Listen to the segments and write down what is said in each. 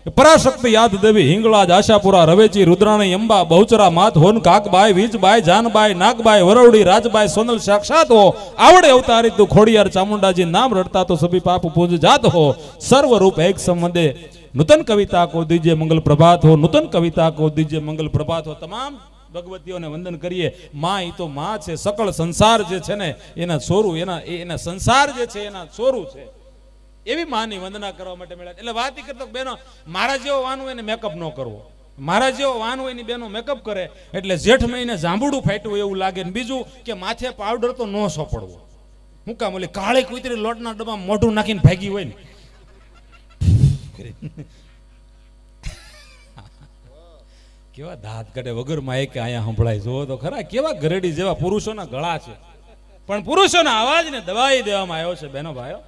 પરાશક્તિ યાદ દેવી હિંગળાજ આશાપુરા રવેચી રુદ્રાણી અંબા બહુચરા માત હોન કાકબાઈ વીજબાઈ જાનબાઈ નાગબાઈ વરવડી રાજબાઈ સોનલ સાક્ષાત હો આવડે અવતારી તું ખોડિયાર ચામુંડાજી નામ રટતા તો સભી પાપ પૂજ જાત હો સર્વ રૂપ એક સંબંધે नूतन कविता को दीजिए मंगल प्रभात हो नूतन कविता को दीजिए मंगल प्रभात हो तमाम भगवतीओने वंदन करिए मां ई तो मां छे सकल संसार जे छे ने एना छोरू एना संसार जे छे एना छोरू छे एवी मांनी वंदना करवा माटे मेळ्या એટલે વાત ઈ કરતો બેનો મારા જેવો વાન હોય ને મેકઅપ ન કરવો મારા જેવો વાન હોય ની બેનો મેકઅપ કરે એટલે જેઠ મહિને જાંબુડું ફાટ્યું એવું લાગે ને બીજું કે માથે પાવડર તો ન સોપડવો હું કામ ઓલી કાળી કુતરી લોટના ડબ્બા મોઢું નાખીને ભાગી હોય ને કેવા દાંત કાઢે વગર માયકે કે આયા સંભળાય જો તો ખરા કેવા ગરેડી જેવા પુરુષોના ગળા છે પણ પુરુષોના અવાજને દબાવી દેવામાં આવ્યો છે બેનો ભાઈઓ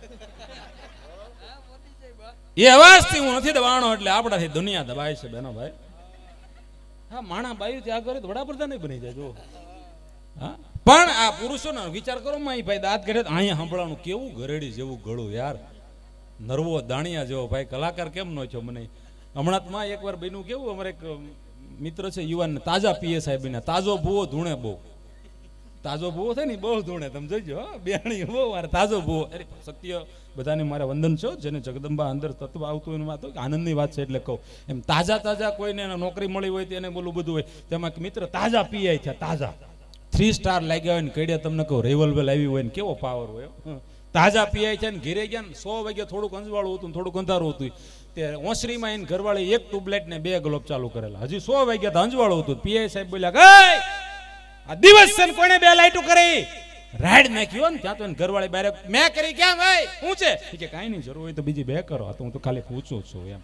એ અવાજથી હું નથી દબાણો એટલે આપણાથી દુનિયા દબાય છે બેનો ભાઈ હા માણા બાયું ત્યાં કરે તો વડાપ્રધાન નહીં બની જાય જો હા પણ આ પુરુષોનો વિચાર કરો માં ભાઈ દાંત કાઢે અહીંયા સંભળાણું કેવું ગરેડી જેવું ગળું યાર નરવો દાણિયા જેવો ભાઈ કલાકાર કેમ નો છો મને હમણાં માં એકવાર બન્યું કેવું અમારે એક મિત્ર છે યુવાન તાજા પીએસઆઈ બન્યા તાજો ભૂવો ધૂણે બહુ તાજો ભૂવો થાય ને બહુ ધૂણે તમે જોઈજો બેણી બહુ મારે તાજો ભૂવો અરે સત્ય બધાને મારે વંદન છો જેને જગદંબા અંદર તત્વ આવતું હોય વાત હોય આનંદની વાત છે એટલે કહું એમ તાજા કોઈને નોકરી મળી હોય તેને બોલું બધું હોય તેમાં મિત્ર તાજા પીઆઈ થયા તાજા 3 સ્ટાર લાગ્યા હોય ને કઈડ્યા તમને કહું રિવોલ્વર આવી હોય ને કેવો પાવર હોય તાજા પીઆઈ છે ને ઘેરે ગયા ને 100 વાગે થોડુંક અંજવાળું હતું થોડુંક અંધારું હતું તે ઓસરીમાં એને ઘરવાળી એક ટ્યુબલાઇટ ને 2 ગ્લોબ ચાલુ કરેલા હજી 100 વાગ્યા તો અંજવાળું હતું પીઆઈ સાહેબ બોલ્યા કે આ દિવસ છે ને કોણે 2 લાઈટો કરી રાઈડ નાખ્યો ને ત્યાં તો ઘરવાળી બહાર મેં કરી કેમ ભાઈ હું છે કે કાંઈ નહીં જરૂર હોય તો બીજી 2 કરો તો હું તો ખાલી પૂછું છું એમ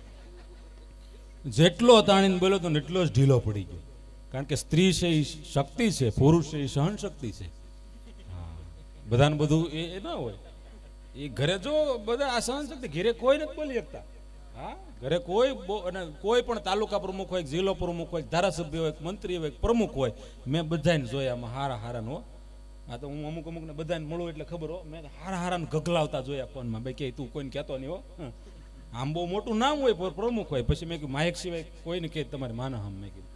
જેટલો તાણીને બોલ્યો તો એટલો જ ઢીલો પડી ગયો કારણ કે સ્ત્રી છે એ શક્તિ છે પુરુષ છે એ સહન શક્તિ છે બધાને બધું એ ના હોય એ ઘરે જો બધા આ સહન શક્તિ ઘરે કોઈ નથી બોલી શકતા હા ઘરે કોઈ પણ તાલુકા પ્રમુખ હોય જિલ્લો પ્રમુખ હોય ધારાસભ્ય હોય મંત્રી હોય પ્રમુખ હોય મેં બધાને જોયા હારા નો આ તો હું અમુક ને બધાને મળું એટલે ખબર હો મેં હારાને ગગલાવતા જોયા ફોનમાં ભાઈ કે તું કોઈને કહેતો નહીં હો આમ બહુ મોટું નામ હોય પ્રમુખ હોય પછી મેં કીધું માયક સિવાય કોઈને કહે તમારે માના હમ મેં કીધું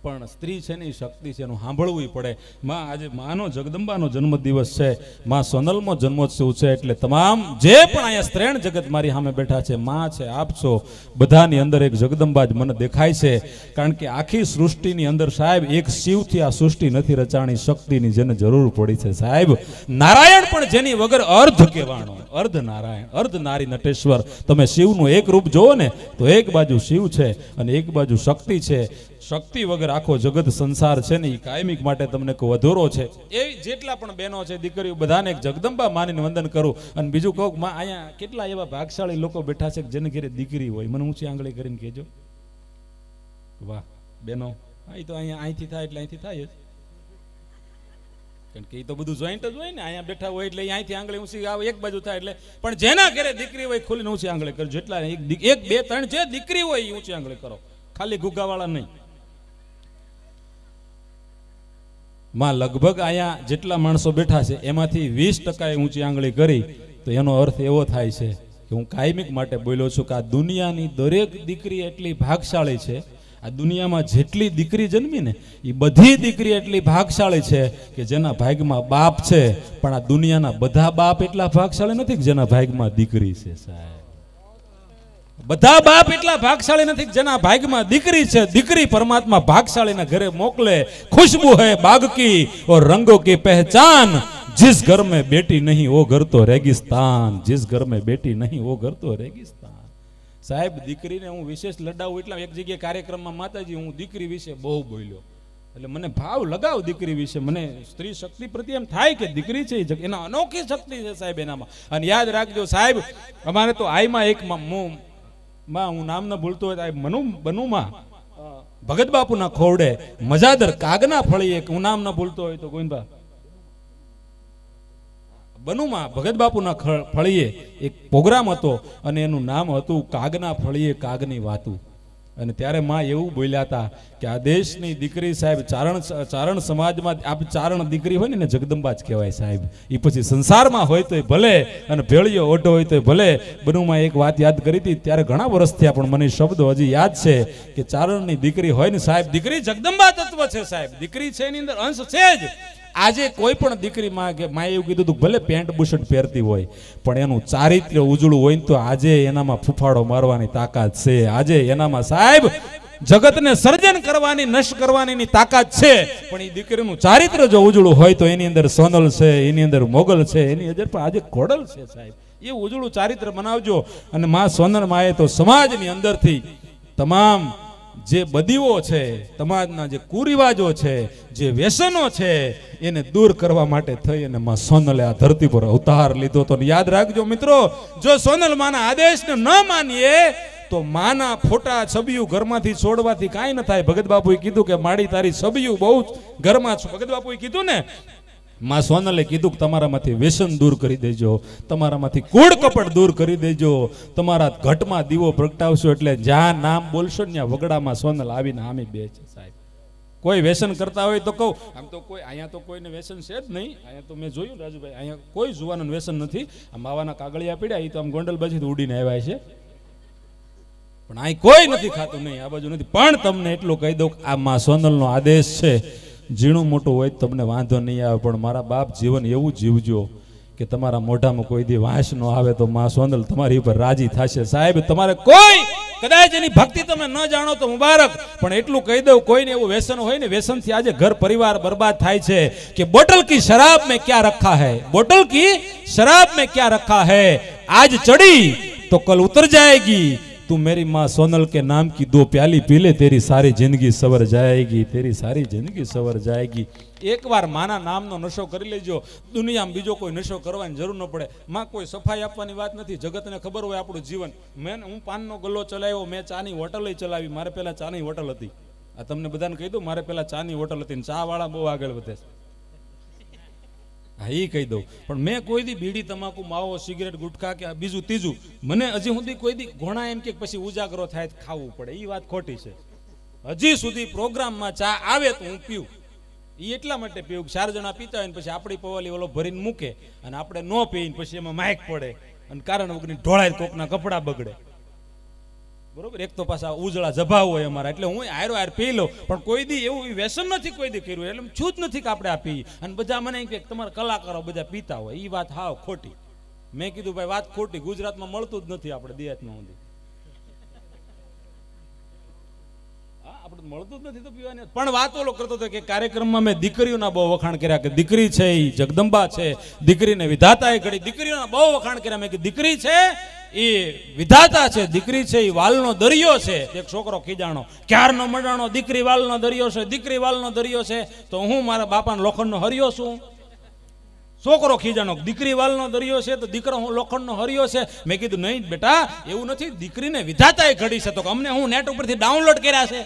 પણ સ્ત્રી છે ને એ શક્તિ છે એનું સાંભળવું પડે માં આજે માનો જગદંબાનો જન્મદિવસ છે માં સોનલમો જન્મોત્સવ છે એટલે તમામ જે પણ અહીંયા સ્ત્રેણ જગત મારી સામે બેઠા છે માં છે આપ છો બધાની અંદર એક જગદંબા જ મને દેખાય છે કારણ કે આખી સૃષ્ટિની અંદર સાહેબ એક શિવથી આ સૃષ્ટિ નથી રચાણી શક્તિની જેને જરૂર પડી છે સાહેબ નારાયણ પણ જેની વગર અર્ધ કહેવાનો અર્ધ નારાયણ અર્ધ નારી નટેશ્વર તમે શિવનું એક રૂપ જોવો ને તો એક બાજુ શિવ છે અને એક બાજુ શક્તિ છે શક્તિ વગર આખો જગત સંસાર છે ને એ કાયમિક માટે તમને અધૂરો છે એ જેટલા પણ બહેનો છે દીકરીઓ બધાને એક જગદંબા માનીને વંદન કરું અને બીજું કહું માં અહીંયા કેટલા એવા ભાગશાળી લોકો બેઠા છે જેને ઘરે દીકરી હોય મને ઊંચી આંગળી કરીને કહેજો વાહ બહેનો અહીં તો અહીંયા અહીંથી થાય એટલે અહીંથી થાય જ કારણ કે એ તો બધું જોઈન્ટ જ હોય ને અહીંયા બેઠા હોય એટલે અહીંથી આંગળી ઊંચી આવે એક બાજુ થાય એટલે પણ જેના ઘરે દીકરી હોય ખોલીને ઊંચી આંગળી કરો જેટલા 1 2 3 જે દીકરી હોય એ ઊંચી આંગળી કરો ખાલી ગુગાવાળા નહીં માં લગભગ અહીંયા જેટલા માણસો બેઠા છે એમાંથી 20% ઊંચી આંગળી કરી તો એનો અર્થ એવો થાય છે કે હું કાયમિક માટે બોલ્યો છું કે આ દુનિયાની દરેક દીકરી એટલી ભાગશાળી છે આ દુનિયામાં જેટલી દીકરી જન્મી ને એ બધી દીકરી એટલી ભાગશાળી છે કે જેના ભાગમાં બાપ છે પણ આ દુનિયાના બધા બાપ એટલા ભાગશાળી નથી કે જેના ભાગમાં દીકરી છે સાહેબ બધા બાપ એટલા ભાગશાળી નથી જેના ભાગમાં દીકરી છે દીકરી પરમાત્મા ભાગશાળીના ઘરે મોકલે खुशबू है बाग की और रंगों की पहचान जिस घर में बेटी नहीं वो घर तो रेगिस्तान जिस घर में बेटी नहीं वो घर तो रेगिस्तान સાહેબ દીકરીને હું વિશેષ લડાવું એટલે એક જગ્યાએ કાર્યક્રમમાં માતાજી હું દીકરી વિશે બહુ બોલ્યો એટલે મને ભાવ લગાવ દીકરી વિશે મને સ્ત્રી શક્તિ પ્રત્યે એમ થાય કે દીકરી છે એના અનોખી શક્તિ છે સાહેબ એનામાં અને યાદ રાખજો સાહેબ અમારે તો આઈમાં એક માં હું નામ ન ભૂલતો હોય બનુમાં ભગત બાપુના ખોરડે મજાદર કાગના ફળીએ હું નામ ન ભૂલતો હોય તો ગોવિંદબા બનુમાં ભગત બાપુના ફળીએ એક પ્રોગ્રામ હતો અને એનું નામ હતું કાગના ફળીએ કાગની વાતું અને ત્યારે માં એવું બોલ્યા હતા કે આ દેશની દીકરી સાહેબ ચારણ સમાજમાં આપ ચારણ દીકરી હોય ને જગદંબા જ કહેવાય સાહેબ. એ પછી સંસારમાં હોય તોય ભલે અને ભેળિયો ઓઢો હોય તોય ભલે. બનુમાં એક વાત યાદ કરી હતી ત્યારે ઘણા વર્ષ થયા પણ મને શબ્દો હજી યાદ છે કે ચારણની દીકરી હોય ને સાહેબ, દીકરી જગદંબા તત્વ છે સાહેબ. દીકરી છે એની અંદર અંશ છે જ. આજે કોઈ પણ દીકરી માં એવું કીધું હતું ભલે પેન્ટ બુશર્ટ પહેરતી હોય પણ એનું ચારિત્ર્ય ઉજળું હોય ને તો આજે એનામાં ફૂફાડો મારવાની તાકાત છે. આજે એનામાં સાહેબ જગતને સર્જન કરવાની, નષ્ટ કરવાની તાકાત છે. પણ એ દીકરીનું ચારિત્ર્ય જો ઉજળું હોય તો એની અંદર સોનલ છે, એની અંદર મોગલ છે, એની અંદર પણ આજે ખોડલ છે સાહેબ. એ ઉજળું ચારિત્ર્ય બનાવજો. અને માં સોનલ માએ તો સમાજની અંદરથી તમામ જે બદીઓ છે, સમાજના જે કુરિવાજો છે, જે વ્યસનો છે એને દૂર કરવા માટે થઈ અને માં સોનલે આ ધરતી પર અવતાર લીધો તો યાદ રાખજો મિત્રો, જો સોનલ માના આદેશને ન માનીએ તો માના ફોટા છબિયું ઘરમાંથી છોડવાથી કાંઈ ન થાય. ભગત બાપુએ કીધું કે માડી તારી છબિયું બહુ ઘરમાં છે. ભગત બાપુએ કીધું ને, માં સોનલે કીધું કે તમારામાંથી વ્યસન દૂર કરી દેજો, તમારામાંથી કૂડ કપટ દૂર કરી દેજો, તમારા ઘટમાં દીવો પ્રગટાવશો એટલે જ્યાં નામ બોલશો ને ત્યાં વગડામાં સોનલ આવીને આમી બે છે સાહેબ. કોઈ વ્યસન કરતા હોય તો કહું, આમ તો કોઈ અહીંયા તો કોઈને વ્યસન છે જ નહીં. અહીંયા તો મેં જોયું રાજુભાઈ, અહીંયા કોઈ જુવાનનું વ્યસન નથી. આ માવાના કાગળિયા પીડ્યા એ તો આમ ગોંડલ બાજુ ઉડીને આવ્યા છે, પણ અહીં કોઈ નથી ખાતું, નહીં આ બાજુ નથી. પણ તમને એટલું કહી દઉં આ માં સોનલનો આદેશ છે, ઝીણું મોટું હોય તમને વાંધો નહીં આવે, પણ મારા બાપ જીવન એવું જીવજો કે તમારા મોઢામાં કોઈ દી વાંસ ન આવે તો માં સોનલ તમારી ઉપર રાજી થશે સાહેબ. તમારે કોઈ કદાચ એની ભક્તિ તમે ન જાણો તો મુબારક, પણ એટલું કહી દઉં કોઈને એવું વ્યસન હોય ને, વ્યસનથી આજે ઘર પરિવાર બરબાદ થાય છે કે બોટલ કી શરાબ में क्या रखा है, बोतल की शराब में क्या रखा है, आज चढ़ी तो कल उतर जाएगी, तू मेरी माँ सोनल के नाम की 2 प्याली पी ले, तेरी सारी जिंदगी सवर जाएगी, तेरी सारी जिंदगी सवर जाएगी. एक बार माना नामનો નશો કરી લેજો, દુનિયામાં બીજો કોઈ નશો કરવાની જરૂર ન પડે. માં કોઈ સફાઈ આપવાની વાત નથી, જગતને ખબર હોય આપણું જીવન. હું પાનનો ગલ્લો ચલાવ્યો, મેં ચાની હોટલ ચલાવી, મારે પહેલા ચાની હોટલ હતી. આ તમને બધાને કહી દઉં, મારે પહેલા ચાની હોટલ હતી, ચા વાળા બહુ આગળ વધે છે. હા એ કહી દઉં, પણ મેં કોઈ દી બીડી તમાકુ માવો સિગરેટ ગુટખા કે બીજું ત્રીજું મને હજી સુધી કોઈ દી ઘોણા એમ કે પછી ઉજાગરો થાય ખાવું પડે, એ વાત ખોટી છે. હજી સુધી પ્રોગ્રામમાં ચા આવે તો હું પીવું, એ એટલા માટે પીવું 4 જણા પીતા હોય ને પછી આપણી પવાલી ઓલો ભરીને મૂકે અને આપણે ન પીને પછી એમાં માઇક પડે અને કારણ વગરની ઢોળાય, કોકના કપડા બગડે. બરોબર, એક તો પાછા ઉજળા જભા હોય અમારા, એટલે હું હારો હાર પી લઉં, પણ કોઈ દી એવું વ્યસન નથી કોઈ દી કર્યું, એટલે છું જ નથી કે આપણે આ પી. અને બધા મને કે તમારા કલાકારો બધા પીતા હોય, એ વાત હાવ ખોટી. મેં કીધું ભાઈ વાત ખોટી, ગુજરાતમાં મળતું જ નથી આપણે દિયાતમાં ઊંધી, આપણે મળતું જ નથી તો પીવાની. પણ વાત ઓલો કરતો હતો કે કાર્યક્રમમાં મેં દીકરીઓના બહુ વખાણ કર્યા કે દીકરી છે એ જગદંબા છે, દીકરીને વિધાતાએ ઘડી. દીકરીઓના બહુ વખાણ કર્યા મેં કે દીકરી છે એ વિધાતા છે, દીકરી છે એ વાલનો દરિયો છે. એક છોકરો ખીજાણો, ક્યારનો મંડાણો દીકરી વાલનો દરિયો છે, દીકરી વાલનો દરિયો છે. તો હું મારા બાપાનો લોખંડનો હરિયો છું? છોકરો ખીજાણો, દીકરી વાલનો દરિયો છે તો દીકરો હું લોખંડનો હરિયો છે. મેં કીધું નહીં બેટા એવું નથી, દીકરીને વિધાતાએ ઘડી છે. તો અમને હું નેટ ઉપરથી ડાઉનલોડ કર્યા છે?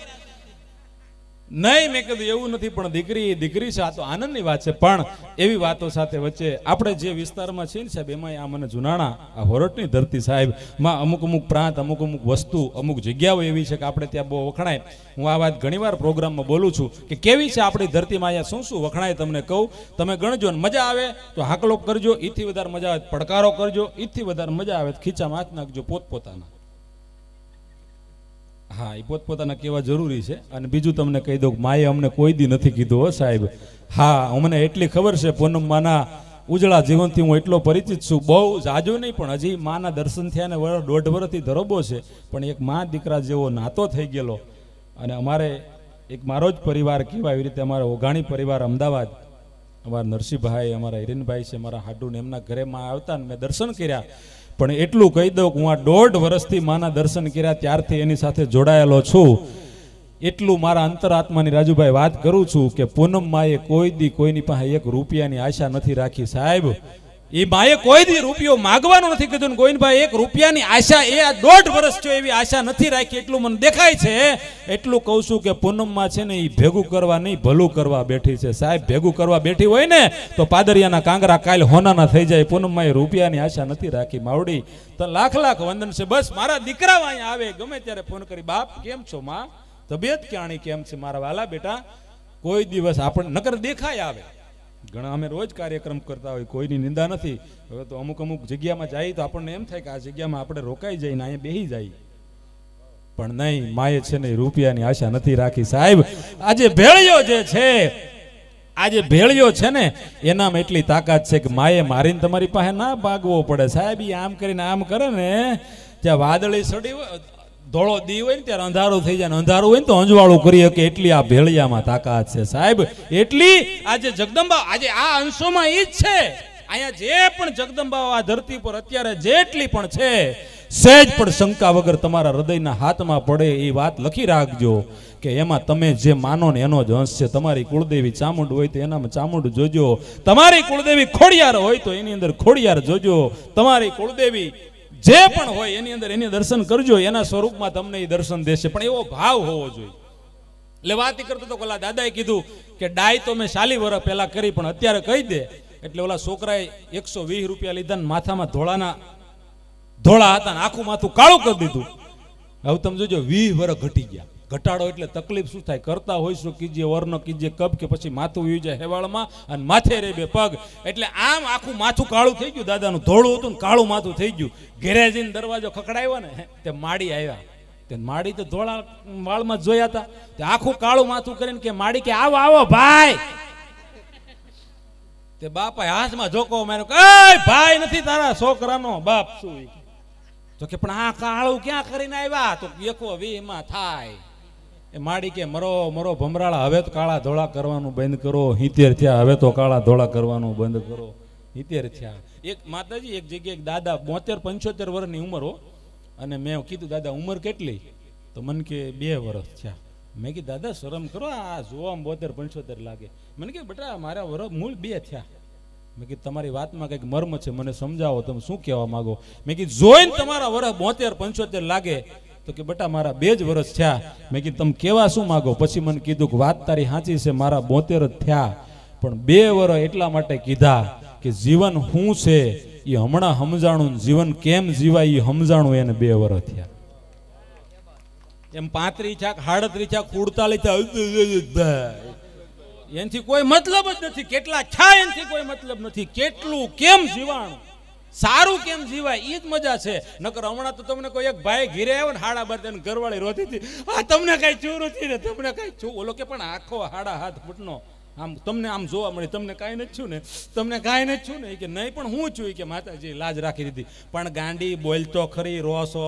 નહીં, મેં કીધું એવું નથી, પણ દીકરી છે. આ તો આનંદની વાત છે. પણ એવી વાતો સાથે વચ્ચે આપણે જે વિસ્તારમાં છીએ ને સાહેબ, એમાં આ મને જુનાણા આ હોરઠની ધરતી સાહેબ માં અમુક પ્રાંત, અમુક વસ્તુ, અમુક જગ્યાઓ એવી છે કે આપણે ત્યાં બહુ વખણાય. હું આ વાત ઘણીવાર પ્રોગ્રામમાં બોલું છું કે કેવી છે આપણી ધરતીમાં અહીંયા શું વખણાય તમને કહું. તમે ગણજો ને મજા આવે તો હાકલો કરજો, ઈથી વધારે મજા આવે પડકારો કરજો, ઈથી વધારે મજા આવે ખીચામાં હાથ નાખજો પોતપોતાના. હા, એ પોતપોતાના કહેવા જરૂરી છે. અને બીજું તમને કહી દઉં, માએ અમને કોઈ દી નથી કીધું હો સાહેબ. હા, અમને એટલી ખબર છે, પૂનમ માના ઉજળા જીવનથી હું એટલો પરિચિત છું, બહુ જાજુ નહીં પણ હજી માના દર્શન થયા ને 1.5 વર્ષથી ધરોબો છે, પણ એક મા દીકરા જેવો નાતો થઈ ગયેલો. અને અમારે એક મારો જ પરિવાર કહેવાય એવી રીતે અમારો ઓઘાણી પરિવાર અમદાવાદ, અમારા નરસિંહભાઈ, અમારા હિરેનભાઈ છે, અમારા હાડુને એમના ઘરે માં આવતા ને મેં દર્શન કર્યા. પણ એટલું કહી દઉં કે હું આ 1.5 વર્ષથી માના દર્શન કર્યા ત્યારથી એની સાથે જોડાયેલો છું. એટલું મારા અંતરાત્માની રાજુભાઈ વાત કરું છું કે પૂનમ માએ કોઈ દી કોઈની પાસે 1 રૂપિયાની આશા નથી રાખી સાહેબ. એ માએ કોઈ દી રૂપિયો માગવાનો નથી કીધું ને ગોવિંદભાઈ એક રૂપિયાની આશા એ આ 1.5 વર્ષ થયો એવી આશા નથી રાખી એટલું મને દેખાય છે એટલું કહું છું કે પૂનમમાં છે ને એ ભેગું કરવા નહીં ભલું કરવા બેઠી છે સાહેબ ભેગું કરવા બેઠી હોય ને તો પાદરિયાના કાંગરા કાલ હોનાના થઈ જાય પૂનમમાં એ રૂપિયાની આશા નથી રાખી માવડી તો લાખ લાખ વંદન છે બસ મારા દીકરા અહીંયા આવે ગમે ત્યારે ફોન કરી બાપ કેમ છો માં તબિયત ક્યાણી કેમ છે મારા વાલા બેટા કોઈ દિવસ આપણે નકર દેખાય આવે ઘણા અમે રોજ કાર્યક્રમ કરતા હોય કોઈની નિંદા નથી હવે તો અમુક જગ્યામાં જાય તો આપણને એમ થાય કે આ જગ્યામાં આપણે રોકાઈ જઈને અહીંયા બેહી જાય પણ નહીં માએ છે ને રૂપિયાની આશા નથી રાખી સાહેબ આજે ભેળિયો જે છે આજે ભેળિયો છે ને એનામાં એટલી તાકાત છે કે માએ મારીને તમારી પાસે ના ભાગવો પડે સાહેબ ઈ આમ કરીને આમ કરે ને ત્યાં વાદળી સડી ધોળો દી હોય ને ત્યારે અંધારું થઈ જાય અંધારું હોય ને તો અંજવાળું કરી શકે એટલી આ ભેળિયામાં તાકાત છે સાહેબ એટલી આજે જગદંબા આજે આ અંશોમાં ઈ જ છે અહીંયા જે પણ જગદંબા આ ધરતી પર અત્યારે જેટલી પણ છે સહેજ પણ શંકા વગર તમારા હૃદયના હાથમાં પડે એ વાત લખી રાખજો કે એમાં તમે જે માનો ને એનો જ અંશ છે તમારી કુળદેવી ચામુંડ હોય તો એનામાં ચામુંડ જોજો તમારી કુળદેવી ખોડિયાર હોય તો એની અંદર ખોડિયાર જોજો તમારી કુળદેવી જે પણ હોય એની અંદર એની દર્શન કરજો એના સ્વરૂપમાં તમને એ દર્શન દેશે પણ એવો ભાવ હોવો જોઈએ એટલે વાત કરતો તો ઓલા દાદાએ કીધું કે ડાય તો મેં 40 વર્ષ પહેલા કરી પણ અત્યારે કહી દે એટલે ઓલા છોકરાએ 120 રૂપિયા લીધા ને માથામાં ધોળા હતા ને આખું માથું કાળું કરી દીધું હવે તમે જોજો 20 વર્ષ ઘટી ગયા ઘટાડો એટલે તકલીફ શું થાય કરતા હોય શું કીજીએ વર્ણ કીજીએ કબ કે પછી માથું વી જાય હેવાળમાં અને માથે રે બે પગ એટલે આમ આખું માથું કાળું થઈ ગયું દાદાનું ધોળું હતું ને કાળું માથું થઈ ગયું ઘેરે જઈને દરવાજો ખખડાવ્યો ને તે માડી આવ્યા તે માડી તો ધોળા વાળમાં જોયા હતા તે આખું કાળું માથું કરીને કે માડી કે આવો આવો ભાઈ તે બાપા હાથમાં જોકો માર્યો કે એ ભાઈ નથી તારા છોકરાનો બાપ શું તો કે પણ આ કાળું ક્યાં કરીને આવ્યા તો એકો 20 માં થાય એ માડી કે મરો મરો ભમરાળા હવે તો કાળા ધોળા કરવાનું બંધ કરો 70 થયા હવે તો કાળા ધોળા કરવાનું બંધ કરો 70 થયા એક માતાજી એક જગ્યાએ એક દાદા 72-75 વર્ષની ઉંમર હો અને મેં કીધું દાદા ઉંમર કેટલી તો મને કે 2 વર્ષ થયા મેં કીધું દાદા શરમ કરો આ જોવામાં 72-75 લાગે મને કે બેટા મારા વર્ષ મૂળ 2 થયા મેં કીધું તમારી વાતમાં કંઈક મર્મ છે મને સમજાવો તમે શું કહેવા માંગો મેં કીધું જોઈને તમારા વર્ષ 72-75 લાગે તો કે બેટા મારા 2 જ વર્ષ થયા મેં કીધું તમે કેવા શું માંગો પછી મને કીધું કે વાત તારી સાચી છે મારા 72 જ થયા પણ 2 વર્ષ એટલા માટે કીધા કે જીવન શું છે એ હમણાં સમજાણું જીવન કેમ જીવાય એ સમજાણું એને 2 વર્ષ થયા એમ 35 થયા 38 થયા 48 થયા એનાથી કોઈ મતલબ જ નથી કેટલા થયા એનાથી કોઈ મતલબ નથી કેટલું કેમ જીવાણું સારું કેમ જીવાય એ જ મજા છે નકર હમણાં તો તમને કોઈ એક ભાઈ ઘીરે આવ્યો ને હાડા બાર ઘરવાળી રોતી હતી આ તમને કઈ ચૂર હતી ને તમને કઈ છું ઓલો કે પણ આખો હાડા હાથ ફૂટનો આમ તમને આમ જોવા મળે તમને કાંઈ નથી છું ને તમને કાંઈ નથી છું ને કે નહીં પણ હું છું કે માતાજી લાજ રાખી દીધી પણ ગાંડી બોલતો ખરી રોસો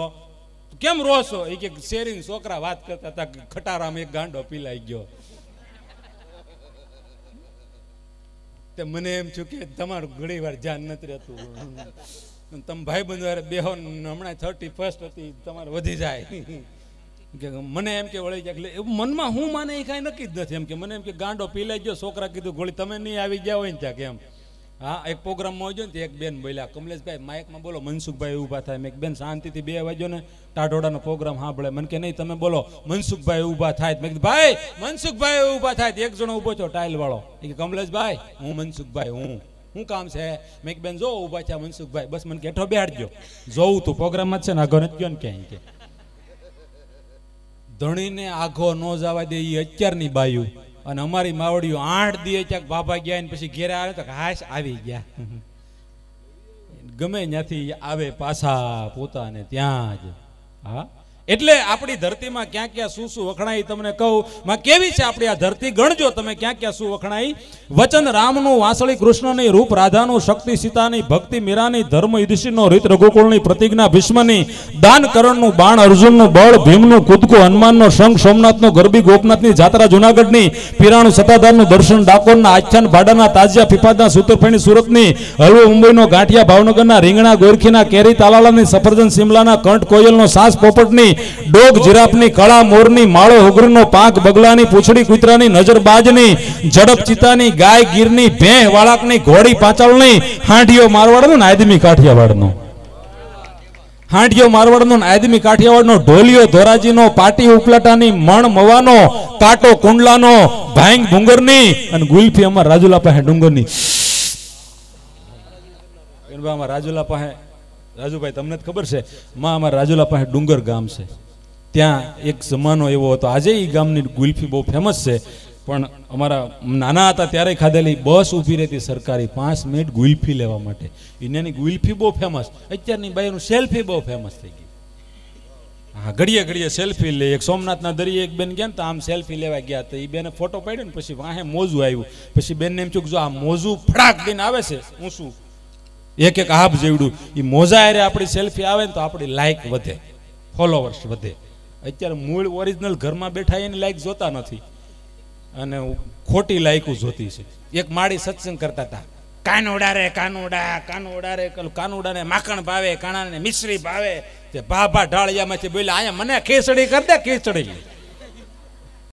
કેમ રોસો એ કે શેરીન છોકરા વાત કરતા હતા ખટારામાં એક ગાંડો પીલાઈ ગયો તે મને એમ છું કે તમારું ઘણી વાર ધ્યાન નથી રહેતું તમે ભાઈ બંધ બેહો હમણાં 31 હતી તમારે વધી જાય કે મને એમ કે વળી જાય એટલે મનમાં હું માને એ કાંઈ નક્કી જ નથી એમ કે મને એમ કે ગાંડો પીલાઈ ગયો છોકરા કીધું ગોળી તમે નહીં આવી ગયા હોય ને ત્યાં કેમ હા એક પ્રોગ્રામમાં હોય ને એક બેન બોલ્યા કમલેશભાઈ માઇકમાં બોલો મનસુખભાઈ ઊભા થાય મેં બેન શાંતિથી 2 વાગ્યો ને ટાઢોડાનો પ્રોગ્રામ સાંભળે મને કે નહીં તમે બોલો મનસુખભાઈ ઊભા થાય મેં કીધું ભાઈ મનસુખભાઈ ઊભા થાય એક જણો ઊભો છો ટાઇલ વાળો એ કે કમલેશભાઈ હું મનસુખભાઈ હું કામ છે મેં બેન જો ઊભા છે મનસુખભાઈ બસ મને કેઠો બેહાડજો જોઉં તું પ્રોગ્રામમાં જ છે ને આગો નથી ગયો ને ક્યાંય કે ધણીને આઘો ન જવા દે એ અત્યારની બાયું અને અમારી માવડીઓ 8 દી ક્યાંક બાબા ગયા ને પછી ઘેરે આવે તો હાશ આવી ગયા ગમે ત્યાંથી આવે પાછા પોતાને ત્યાં જ હા એટલે આપણી ધરતીમાં ક્યાં ક્યાં શું શું વખણાઈ તમને કહું માં કેવી છે આપણી આ ધરતી ગણજો તમે ક્યાં ક્યાં શું વખણાઈ વચન રામનું વાંસળી કૃષ્ણની રૂપ રાધાનું શક્તિ સીતાની ભક્તિ મીરાની ધર્મ યુધિષ્ઠિરનો રીત રઘુકુળની પ્રતિજ્ઞા ભીષ્મની દાન કરણનું બાણ અર્જુનનું બળ ભીમનું કૂદકો હનુમાનનો શંખ સોમનાથનો ગરબી ગોપનાથની જાત્રા જુનાગઢની પીરાણું સત્તાધારનું દર્શન ડાકોરના આખ્યાન ભાડાના તાજિયા પીપાદના સૂતરફેણી સુરતની હળવો મુંબઈનો ગાંઠિયા ભાવનગરના રીંગણા ગોરખીના કેરી તાલાલાની સફરજન સિમલાના કંઠ કોયલનો સાસ પોપટની ડોગ જીરાફની, કળા મોરની, માળો હુગરનો, પાંખ બગલાની, પૂંછડી કૂતરાની, નજર બાજની, ઝડપ ચિતાની, ગાય ગીરની, ભેં વાળાકની, ઘોડી પાંચાળની, હાંડિયો મારવાડનો ને આદમી કાઠિયાવાડનો. હાંડિયો મારવાડનો ને આદમી કાઠિયાવાડનો, ઢોલિયો ધોરાજીનો, પાટી ઉપલાટાની, મણ મવાનો, કાટો કુંડલાનો, ભાંગ ભુંગરની અને ગુલ્ફી અમાર રાજુલા પાસે ડુંગરની. અમાર રાજુલા પાસે, રાજુભાઈ તમને ખબર છે, માં અમારા રાજુલા પાસે ડુંગર ગામ છે. ત્યાં એક જમાનો એવો હતો, આજે એ ગામની ગુલ્ફી બહુ ફેમસ છે, પણ અમારા નાના હતા ત્યારે ખાધેલી. બસ ઊભી રહેતી સરકારી 5 મિનિટ ગુલ્ફી લેવા માટે. એની ગુલ્ફી બહુ ફેમસ. અત્યારની બાઈનું સેલ્ફી બહુ ફેમસ થઈ ગઈ. હા, ઘડીએ ઘડીએ સેલ્ફી લે. એક સોમનાથના દરિયે એક બેન ગયા ને તો આમ સેલ્ફી લેવા ગયા તો એ બેને ફોટો પાડ્યો ને પછી વાહે મોજું આવ્યું. પછી બેનને એમ થયું કે જો આ મોજું ફડાક દઈને આવે છે, હું શું એક એક હાફ જેવડું, એ મોજા હારે આપણી સેલ્ફી આવે ને તો આપણી લાઈક વધે, ફોલોવર્સ વધે. અત્યારે મૂળ ઓરિજિનલ ઘરમાં બેઠા એની લાઈક જોતા નથી અને ખોટી લાઈકો જોતી છે. એક માળી સત્સંગ કરતા હતા, કાનુડા રે કાનુડા, કાનુડા રે, કાનુડાને માખણ ભાવે, કાણાને મિશ્રી ભાવે. તે ભાભા ઢાળિયામાંથી બોલ્યા, અહીંયા મને ખીચડી કર દે, ખીચડી.